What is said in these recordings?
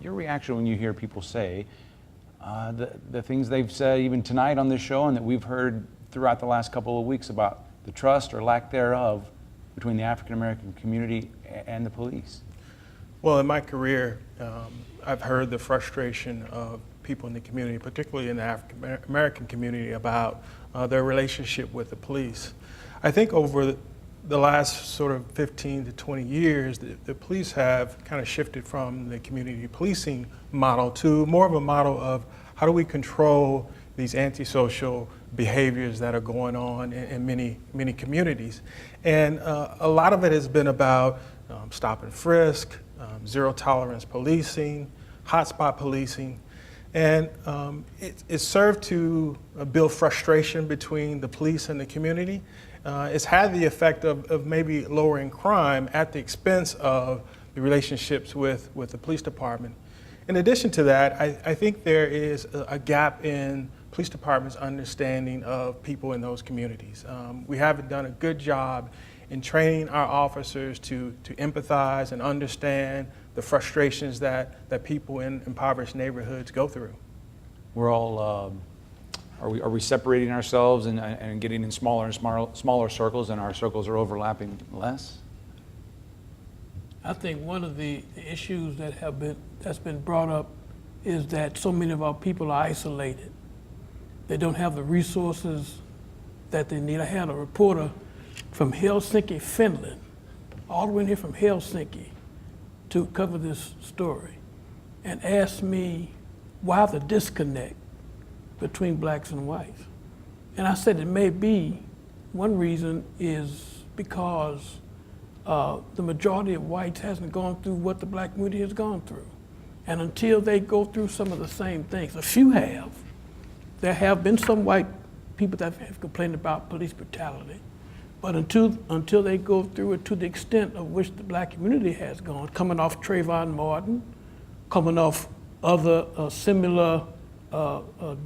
Your reaction when you hear people say the things they've said even tonight on this show and that we've heard throughout the last couple of weeks about the trust or lack thereof between the African American community and the police? Well, in my career, I've heard the frustration of people in the community, particularly in the African American community, about their relationship with the police. I think over the last sort of 15 to 20 years, the police have kind of shifted from the community policing model to more of a model of how do we control these antisocial behaviors that are going on in many communities. And a lot of it has been about stop and frisk, zero tolerance policing, hotspot policing. And it served to build frustration between the police and the community. It's had the effect of maybe lowering crime at the expense of the relationships with the police department. In addition to that, I think there is a gap in police department's understanding of people in those communities. We haven't done a good job in training our officers to empathize and understand the frustrations that people in impoverished neighborhoods go through. We're all, are we separating ourselves and getting in smaller and smaller circles, and our circles are overlapping less? I think one of the issues that's been brought up is that so many of our people are isolated. They don't have the resources that they need. I had a reporter from Helsinki, Finland, all the way in here from Helsinki to cover this story, and asked me why the disconnect between blacks and whites. And I said it may be, one reason is because the majority of whites hasn't gone through what the black community has gone through. And until they go through some of the same things, a few have, there have been some white people that have complained about police brutality, but until they go through it to the extent of which the black community has gone, coming off Trayvon Martin, coming off other similar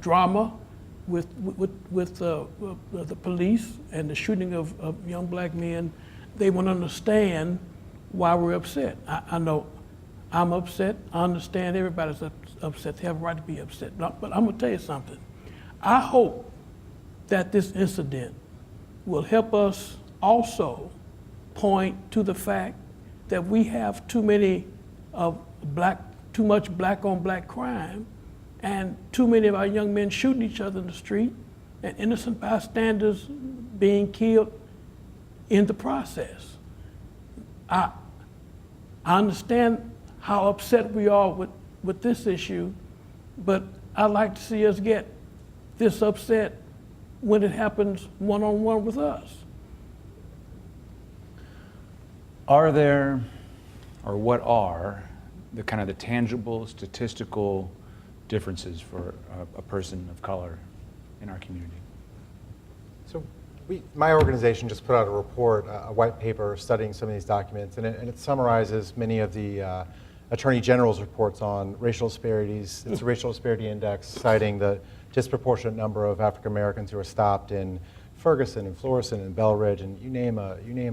drama with the police and the shooting of young black men, they won't understand why we're upset. I know I'm upset. I understand everybody's upset. They have a right to be upset. But I'm gonna tell you something. I hope that this incident will help us also point to the fact that we have too much black on black crime, and too many of our young men shooting each other in the street, and innocent bystanders being killed in the process. I understand how upset we are with this issue, but I'd like to see us get this upset when it happens one-on-one with us. Are there, or what are, the kind of the tangible statistical differences for a person of color in our community? So my organization just put out a report, a white paper studying some of these documents, and it summarizes many of the Attorney General's reports on racial disparities. It's a racial disparity index citing the disproportionate number of African Americans who are stopped in Ferguson and Florissant and Belridge, and you name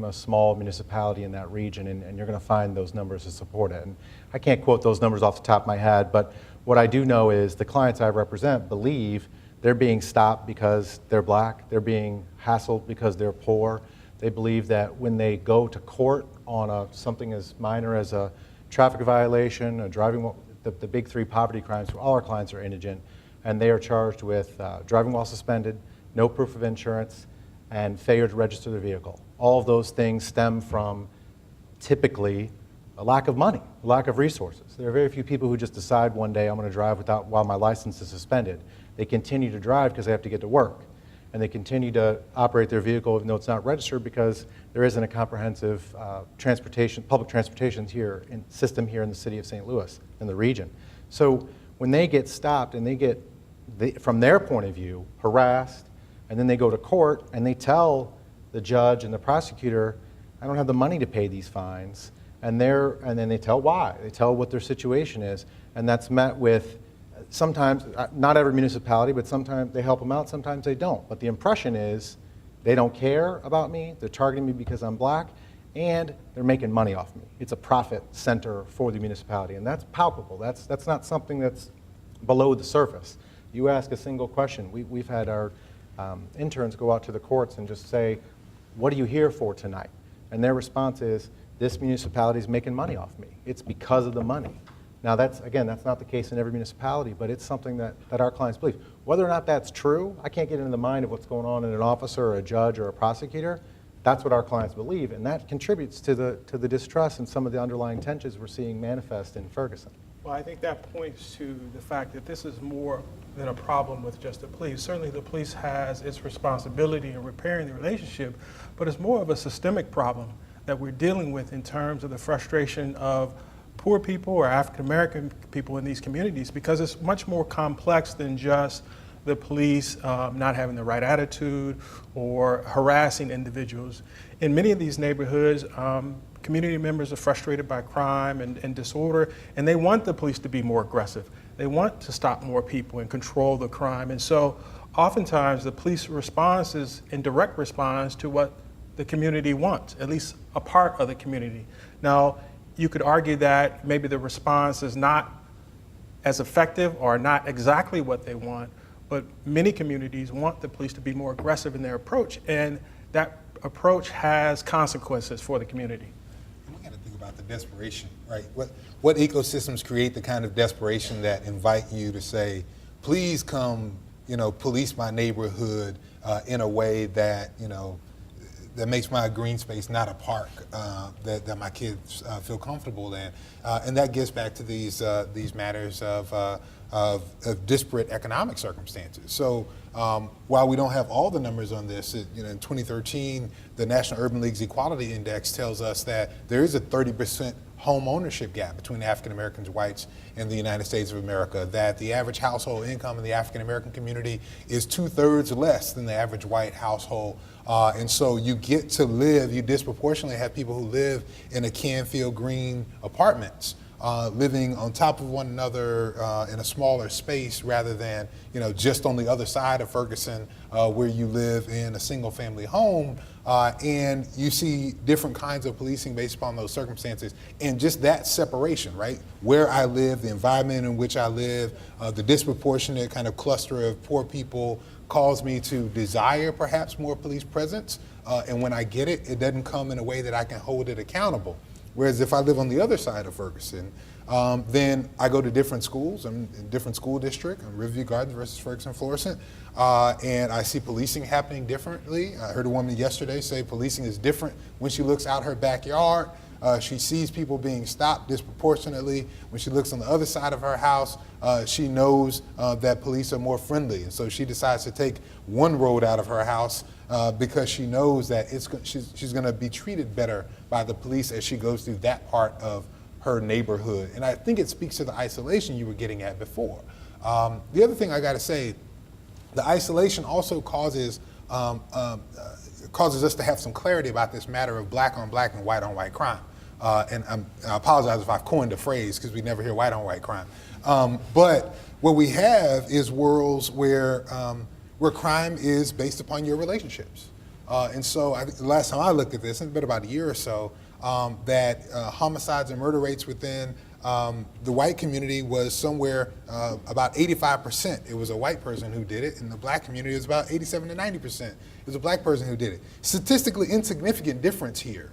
a small municipality in that region, and you're going to find those numbers to support it. And I can't quote those numbers off the top of my head, but what I do know is the clients I represent believe they're being stopped because they're black, they're being hassled because they're poor. They believe that when they go to court on something as minor as a traffic violation, a driving, the big three poverty crimes, all our clients are indigent, and they are charged with driving while suspended, no proof of insurance, and failure to register their vehicle. All of those things stem from typically a lack of money, a lack of resources. There are very few people who just decide one day I'm going to drive while my license is suspended. They continue to drive because they have to get to work, and they continue to operate their vehicle even though it's not registered because there isn't a comprehensive public transportation system here in the city of St. Louis, in the region. So when they get stopped and they get, from their point of view, harassed, and then they go to court and they tell the judge and the prosecutor, I don't have the money to pay these fines, and then they tell why. They tell what their situation is, and that's met with sometimes, not every municipality, but sometimes they help them out, sometimes they don't. But the impression is they don't care about me, they're targeting me because I'm black, and they're making money off me. It's a profit center for the municipality, and that's palpable. That's not something that's below the surface. You ask a single question. We've had our interns go out to the courts and just say, what are you here for tonight? And their response is, this municipality is making money off me. It's because of the money. Now, that's not the case in every municipality, but it's something that our clients believe. Whether or not that's true, I can't get into the mind of what's going on in an officer or a judge or a prosecutor. That's what our clients believe, and that contributes to the distrust and some of the underlying tensions we're seeing manifest in Ferguson. Well, I think that points to the fact that this is more than a problem with just the police. Certainly the police has its responsibility in repairing the relationship, but it's more of a systemic problem that we're dealing with in terms of the frustration of poor people or African American people in these communities, because it's much more complex than just the police not having the right attitude or harassing individuals. In many of these neighborhoods, community members are frustrated by crime and disorder, and they want the police to be more aggressive. They want to stop more people and control the crime. And so oftentimes the police response is in direct response to what the community wants, at least a part of the community. Now, you could argue that maybe the response is not as effective or not exactly what they want, but many communities want the police to be more aggressive in their approach, and that approach has consequences for the community. We got to think about the desperation, right? What ecosystems create the kind of desperation that invite you to say, please come, police my neighborhood in a way that, that makes my green space not a park that my kids feel comfortable in, and that gets back to these matters of disparate economic circumstances. So while we don't have all the numbers on this, in 2013, the National Urban League's Equality Index tells us that there is a 30% home ownership gap between African Americans, whites, and the United States of America, that the average household income in the African American community is 2/3 less than the average white household. And so you get to live, you disproportionately have people who live in a Canfield Green apartments, living on top of one another in a smaller space rather than, just on the other side of Ferguson where you live in a single family home. And you see different kinds of policing based upon those circumstances. And just that separation, right? Where I live, the environment in which I live, the disproportionate kind of cluster of poor people calls me to desire perhaps more police presence. And when I get it, it doesn't come in a way that I can hold it accountable. Whereas if I live on the other side of Ferguson, then I go to different schools. I'm in different school district. I'm Riverview Gardens versus Ferguson Florissant. And I see policing happening differently. I heard a woman yesterday say policing is different when she looks out her backyard. She sees people being stopped disproportionately. When she looks on the other side of her house, she knows that police are more friendly. And so she decides to take one road out of her house because she knows that she's going to be treated better by the police as she goes through that part of her neighborhood. And I think it speaks to the isolation you were getting at before. The other thing I got to say, the isolation also causes us to have some clarity about this matter of black on black and white on white crime. And I apologize if I've coined a phrase because we never hear white on white crime. But what we have is worlds where crime is based upon your relationships. And so I think the last time I looked at this, it's been about a year or so, that homicides and murder rates within the white community was somewhere about 85%. It was a white person who did it. In the black community, it was about 87 to 90%. It was a black person who did it. Statistically insignificant difference here.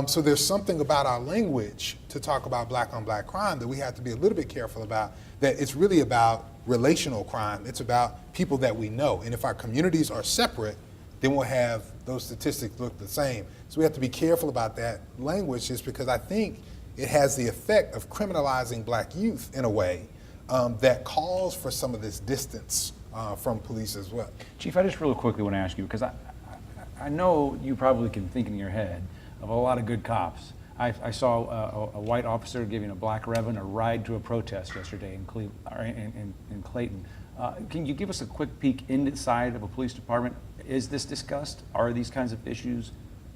So there's something about our language to talk about black on black crime that we have to be a little bit careful about, that it's really about relational crime. It's about people that we know. And if our communities are separate, then we'll have those statistics look the same. So we have to be careful about that language, just because I think it has the effect of criminalizing black youth in a way that calls for some of this distance from police as well. Chief, I just really quickly want to ask you, because I know you probably can think in your head of a lot of good cops. I saw a white officer giving a black reverend a ride to a protest yesterday in Clayton. Can you give us a quick peek inside of a police department? Is this discussed? Are these kinds of issues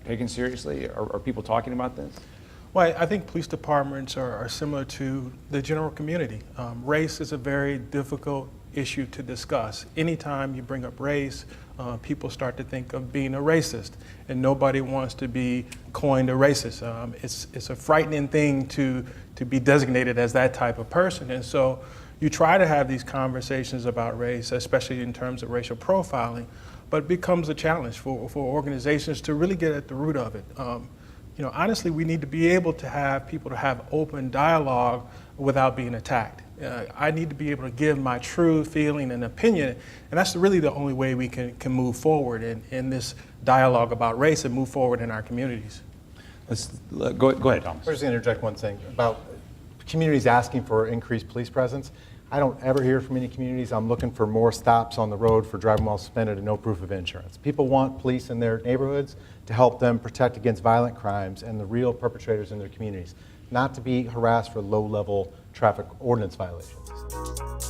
taken seriously? Are people talking about this? Well, I think police departments are similar to the general community. Race is a very difficult issue to discuss. Anytime you bring up race, people start to think of being a racist, and nobody wants to be coined a racist. It's a frightening thing to be designated as that type of person, and so you try to have these conversations about race, especially in terms of racial profiling, but it becomes a challenge for organizations to really get at the root of it. You know, honestly, we need to be able to have people to have open dialogue without being attacked. I need to be able to give my true feeling and opinion, and that's really the only way we can move forward in this dialogue about race and move forward in our communities. Go ahead, Thomas. I was just going to interject one thing about communities asking for increased police presence. I don't ever hear from any communities, I'm looking for more stops on the road for driving while suspended and no proof of insurance. People want police in their neighborhoods to help them protect against violent crimes and the real perpetrators in their communities, not to be harassed for low-level traffic ordinance violations.